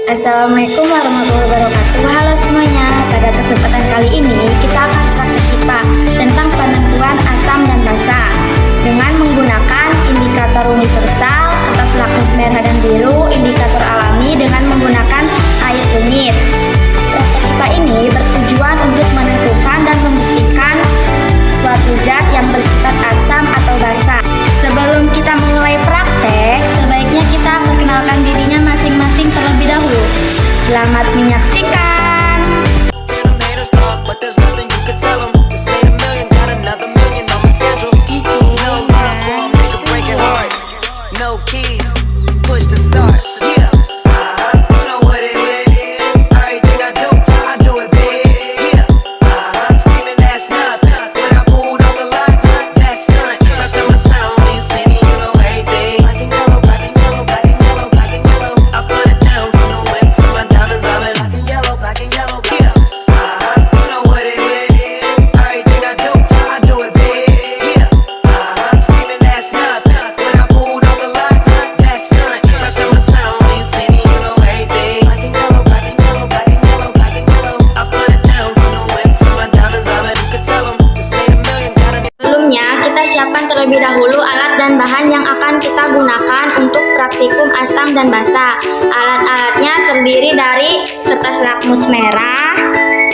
Assalamualaikum warahmatullahi wabarakatuh. Halo semuanya, pada kesempatan kali ini kita akan praktek IPA tentang penentuan asam dan basa dengan menggunakan indikator universal, kertas lakmus merah dan biru, indikator alami dengan menggunakan air kunyit. Praktek IPA ini bertujuan untuk menentukan dan membuktikan suatu zat yang bersifat asam atau basa. Sebelum kita memulai praktek, sebaiknya kita perkenalkan dirinya masing-masing terlebih dahulu. Selamat menyaksikan. Terlebih dahulu alat dan bahan yang akan kita gunakan untuk praktikum asam dan basa. Alat-alatnya terdiri dari kertas lakmus merah,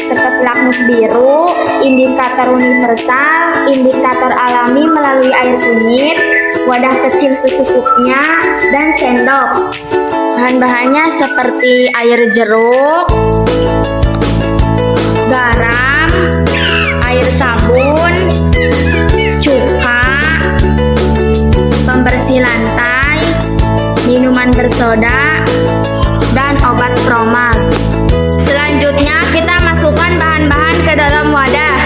kertas lakmus biru, indikator universal, indikator alami melalui air kunyit, wadah kecil secukupnya, dan sendok. Bahan-bahannya seperti air jeruk, garam, air sabun, cuka, pembersih lantai, minuman bersoda, dan obat Promak. Selanjutnya kita masukkan bahan-bahan ke dalam wadah.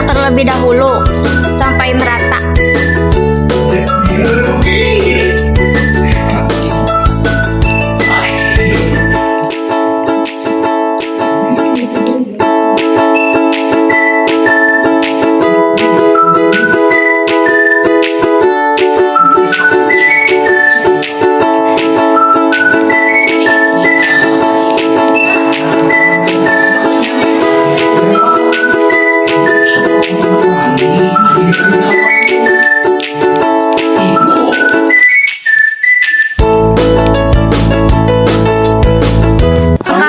Terlebih dahulu sampai merata.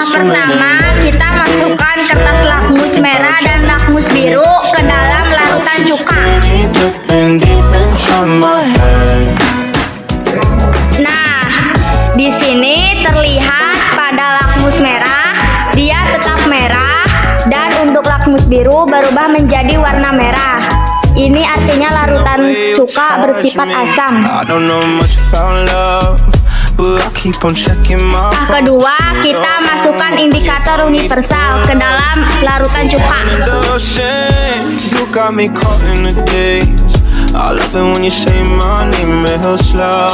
Pertama, kita masukkan kertas lakmus merah dan lakmus biru ke dalam larutan cuka. Nah, di sini terlihat pada lakmus merah dia tetap merah dan untuk lakmus biru berubah menjadi warna merah. Ini artinya larutan cuka bersifat asam. Kedua, kita masukkan indikator universal ke dalam larutan cuka. I love it when you say my name real slow.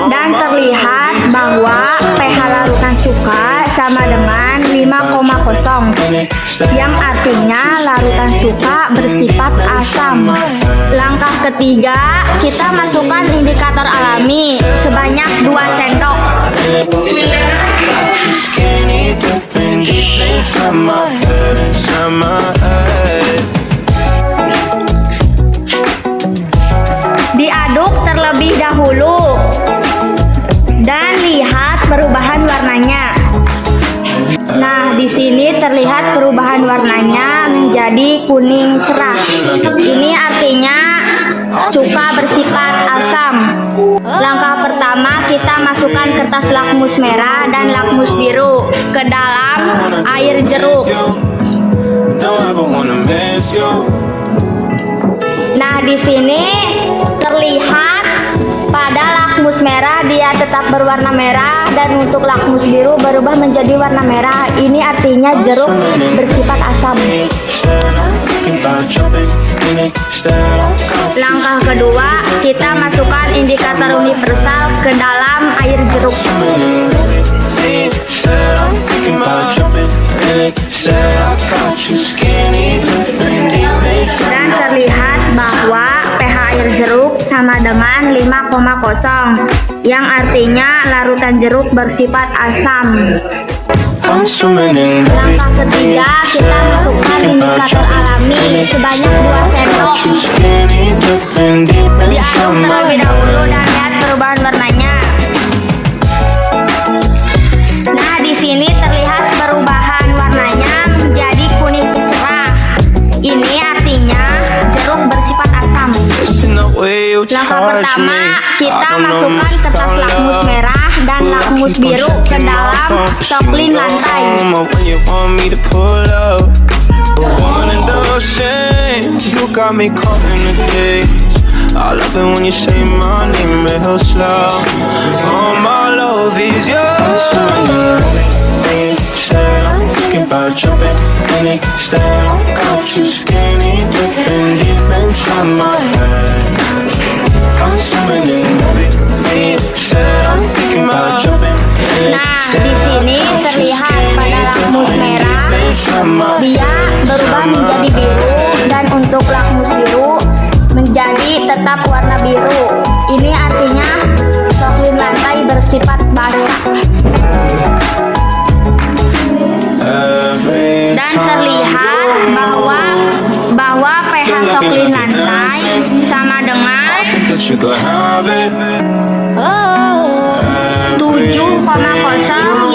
Dan terlihat bahwa pH larutan cuka sama dengan 5,0, yang artinya larutan cuka bersifat asam. Langkah ketiga, kita masukkan indikator alami sebanyak 2 sendok. Diaduk terlebih dahulu dan lihat perubahan warnanya. Nah, di sini terlihat perubahan warnanya menjadi kuning cerah. Ini artinya cuka bersifat asam. Langkah pertama, kita masukkan kertas lakmus merah dan lakmus biru ke dalam air jeruk. Nah, di sini terlihat pada lakmus merah dia tetap berwarna merah dan untuk lakmus biru berubah menjadi warna merah. Ini artinya jeruk bersifat asam. Langkah kedua, kita masukkan indikator universal ke dalam air jeruk. Dan terlihat bahwa pH air jeruk sama dengan 5,0, yang artinya larutan jeruk bersifat asam. Langkah ketiga, kita masukkan indikator alami sebanyak 2 sendok. Diaduk terlebih dahulu dan lihat perubahan warnanya. Nah, di sini terlihat perubahan warnanya menjadi kuning cerah. Ini artinya jeruk bersifat asam. Langkah pertama, kita masukkan kertas lakmus merah dan lakmus biru ke dalam soklin lantai. I love it when you say my name real slow. All my love is yours. I'm thinking about jumping in it. Got you skinny dipping deep inside my head. I'm swimming in it. I'm thinking about jumping in it. Nah, di sini terlihat pada lakmus merah dia berubah menjadi biru dan untuk lakmus biru menjadi tetap warna biru. Ini artinya soklin lantai bersifat basah. Dan terlihat bahwa pH soklin lantai sama dengan 7,0,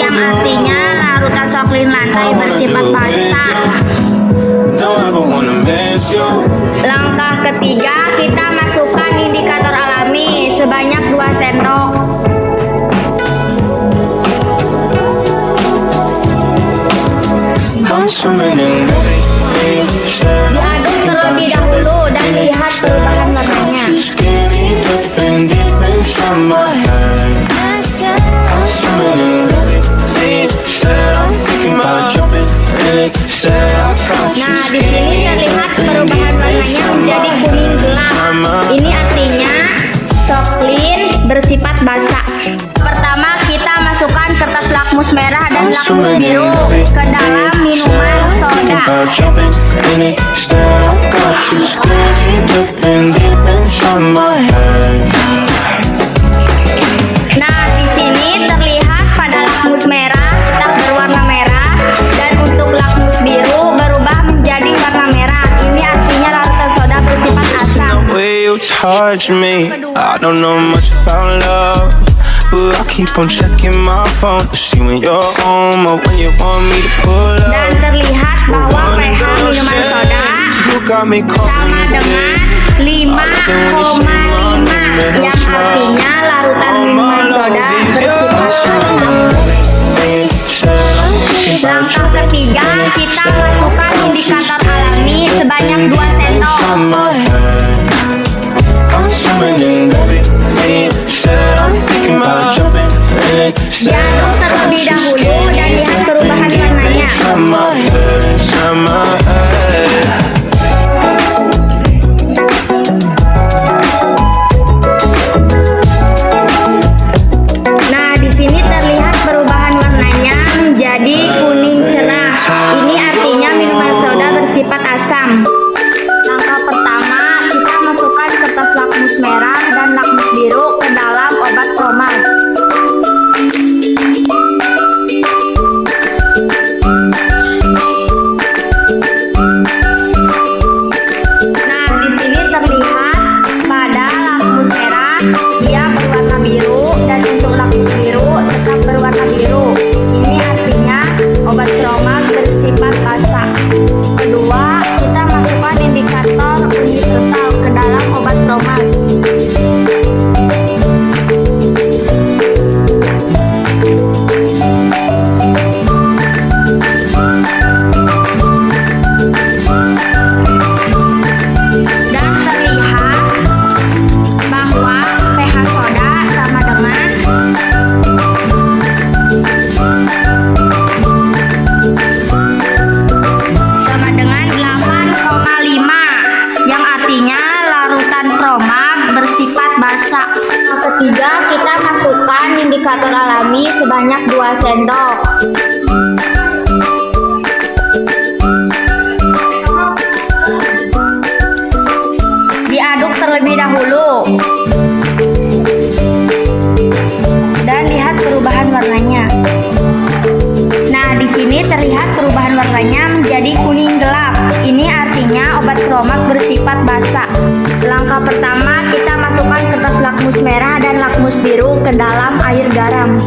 yang artinya larutan soklin lantai bersifat basah. Langkah ketiga, kita masukkan indikator alami sebanyak 2 sendok. Diaduk terlebih dahulu dan lihat perubahan warnanya. Nah, di sini terlihat perubahan warnanya menjadi kuning gelap. Ini artinya soklin bersifat basah. Pertama, kita masukkan kertas lakmus merah dan lakmus biru ke dalam minuman soda. Nah, di sini terlihat pada lakmus merah tetap berwarna merah dan untuk lakmus biru berubah menjadi warna merah. Ini artinya larutan soda bersifat asam. I don't know much about love, but I keep on checking my phone to see when you're home or when you want me to pull up. Dan terlihat bahwa pH minuman soda sama dengan 5,5, yang artinya larutan minuman soda bersifat asam. Langkah ketiga, kita masukkan indikator alami sebanyak 2 sendok. Diaduk terlebih dahulu dan lihat perubahan warnanya. alami sebanyak 2 sendok. Diaduk terlebih dahulu. Dan lihat perubahan warnanya. Nah, di sini terlihat perubahan warnanya menjadi kuning gelap. Ini artinya obat kromak bersifat basa. Langkah pertama, kita masukkan kertas lakmus merah dan lakmus biru ke dalam air garam.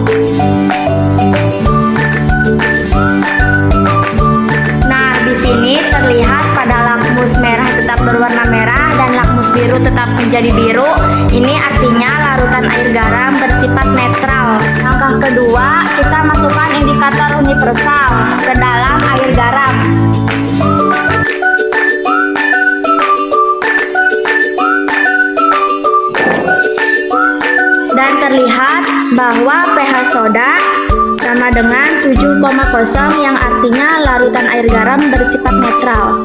Nah, di sini terlihat pada lakmus merah tetap berwarna merah dan lakmus biru tetap menjadi biru. Ini artinya larutan air garam bersifat netral. Langkah kedua, kita masukkan indikator universal ke dalam air garam. Dan terlihat bahwa pH soda sama dengan 7,0 yang artinya larutan air garam bersifat netral.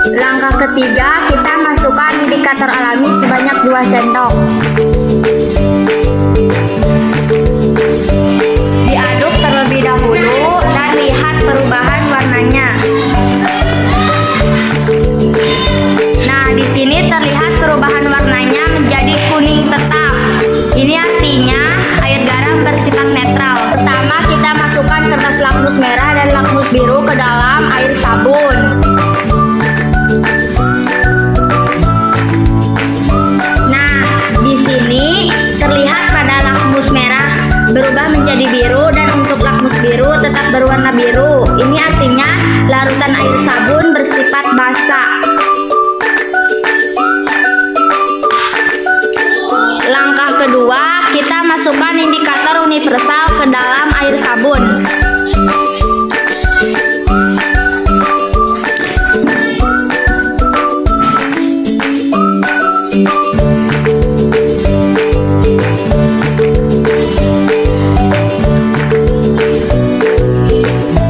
Langkah ketiga, kita masukkan indikator alami sebanyak 2 sendok. Diaduk terlebih dahulu dan lihat perubahan warnanya. Nah, di sini terlihat perubahan warnanya menjadi kuning tetap. Ini artinya air garam bersifat netral. Pertama, kita masukkan kertas lakmus merah dan lakmus biru ke dalam air sabun. Nah, di sini terlihat pada lakmus merah berubah menjadi biru dan untuk lakmus biru tetap berwarna biru. Ini artinya larutan air sabun bersifat basa. Langkah kedua, kita masukkan indikator universal ke dalam air sabun.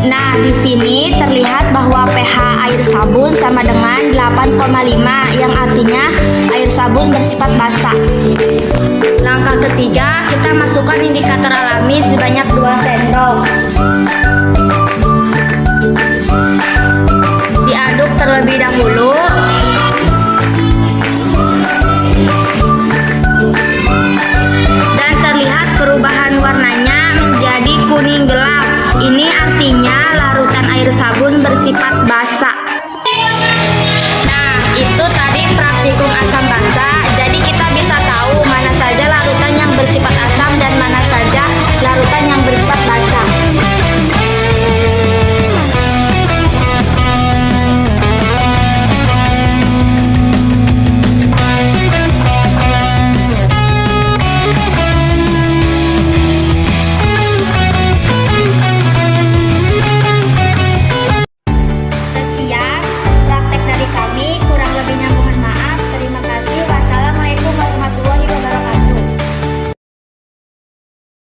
Nah, di sini terlihat bahwa pH air sabun sama dengan 8,5 yang artinya air sabun bersifat basa. Langkah ketiga, kita masukkan indikator alami sebanyak 2 sendok. Diaduk terlebih dahulu